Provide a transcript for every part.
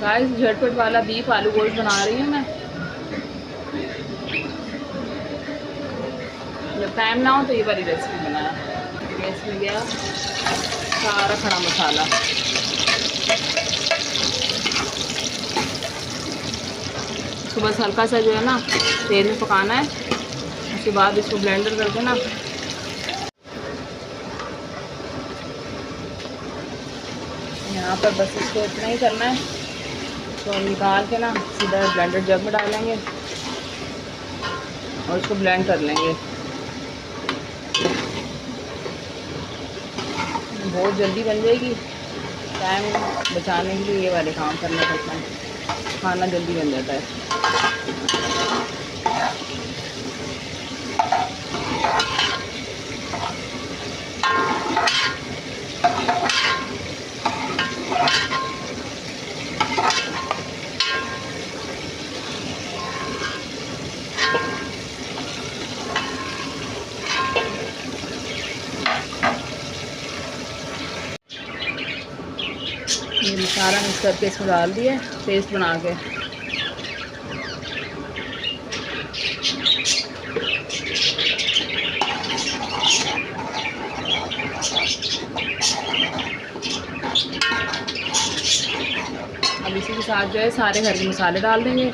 Guys झटपट वाला beef आलू गोश्त बना रही हूँ मैं। जब टाइम ना हो तो ये वाली रेसिपी बनाया। गैस में गया सारा खड़ा मसाला, इसको बस हल्का सा जो है ना तेल में पकाना है। उसके बाद इसको ब्लेंडर करके ना यहाँ पर बस इसको इतना ही करना है। तो निकाल के ना सीधा ब्लेंडर जग में डालेंगे और इसको ब्लेंड कर लेंगे। बहुत जल्दी बन जाएगी। टाइम बचाने के लिए ये वाले काम करने पड़ते हैं, खाना जल्दी बन जाता है। ये मसाला मिक्स करके इसमें डाल दिया पेस्ट बना के। अब इसी के साथ जो है सारे घर के मसाले डाल देंगे।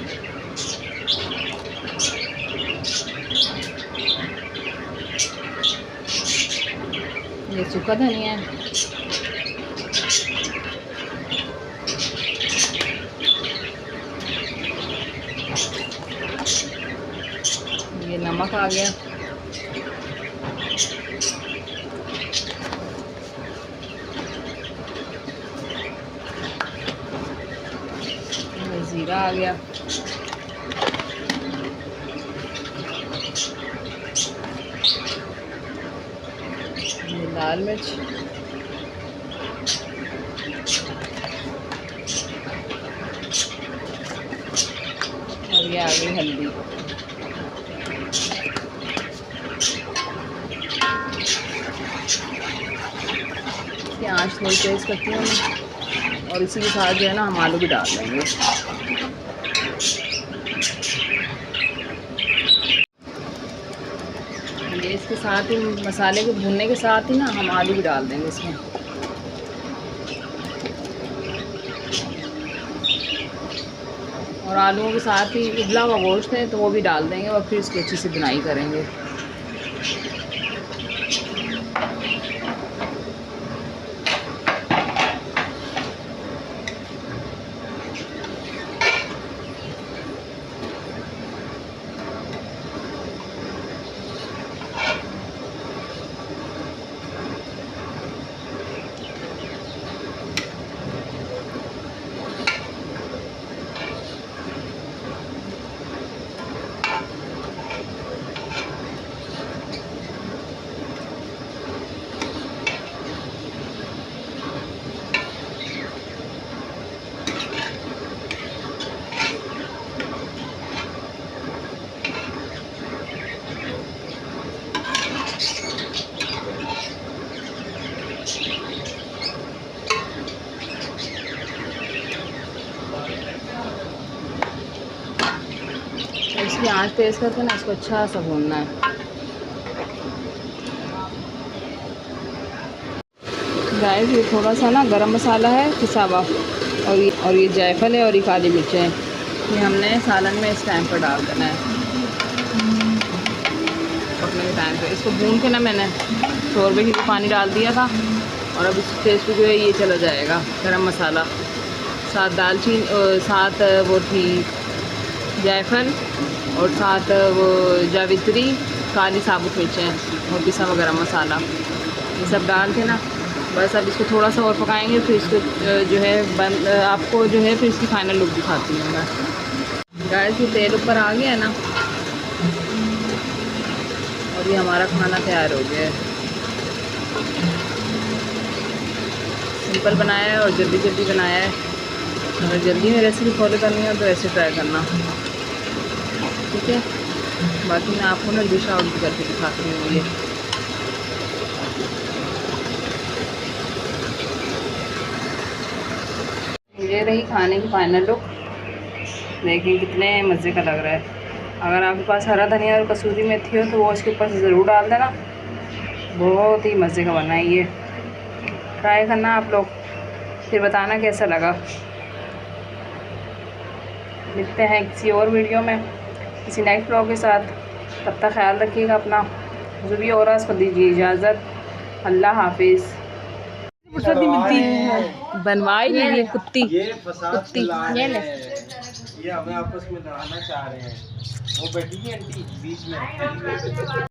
ये सूखा धनिया है, ये नमक आ गया, ये जीरा आ गया, ये लाल मिर्च, और ये आ गई हल्दी। आँच थोड़ी तेज़ करती हूँ मैं, और इसी के साथ जो है ना हम आलू भी डाल देंगे। ये इसके साथ ही मसाले के भुनने के साथ ही ना हम आलू भी डाल देंगे इसमें। और आलूओं के साथ ही उबला हुआ गोश्त है तो वो भी डाल देंगे और फिर इसकी अच्छी से बुनाई करेंगे। इसकी आँच तेज़ करके ना इसको अच्छा सा भूनना है। गाइस ये थोड़ा सा ना गरम मसाला है पिसा हुआ, और ये जायफल है और ये काली मिर्च है। ये हमने सालन में इस टाइम पर डाल देना है पकने के टाइम पे। इसको भून के ना मैंने शोरबे की पानी डाल दिया था, और अब इस टेस्ट जो है ये चला जाएगा गरम मसाला, साथ दालचीनी, साथ वो थी जायफल, और साथ वो जावित्री, काली साबुत मिर्चें और पिसा हुआ गरम मसाला, ये सब डाल के ना बस अब इसको थोड़ा सा और पकाएंगे। फिर इसको जो है आपको जो है फिर इसकी फाइनल लुक दिखाती हूँ मैं। गाइस ये तेल ऊपर आ गया है ना, और ये हमारा खाना तैयार हो गया है। सिंपल बनाया है और जल्दी जल्दी बनाया है। अगर जल्दी में रेसिपी फॉलो करनी हो तो ऐसे ट्राई करना, ठीक है। बाकी मैं आपको ना डिश आउट करके दिखाती हूँ। ये रही खाने की फाइनल लुक। देखें कितने मज़े का लग रहा है। अगर आपके पास हरा धनिया और कसूरी मेथी हो तो वो इसके ऊपर से ज़रूर डाल देना। बहुत ही मज़े का बना है ये, ट्राई करना आप लोग, फिर बताना कैसा लगा। मिलते हैं किसी और वीडियो में, किसी नेक्स्ट ब्लॉग के साथ। तब तक ख्याल रखिएगा अपना। मुझे भी और आज को दीजिए इजाज़त। अल्लाह हाफिज़। फुर्सत नहीं मिलती, बनवाई नहीं कुत्ती, ये फसाद ये ले। ये हमें आपस में लड़ाना चाह रहे हैं। वो बैठी है आंटी बीच में।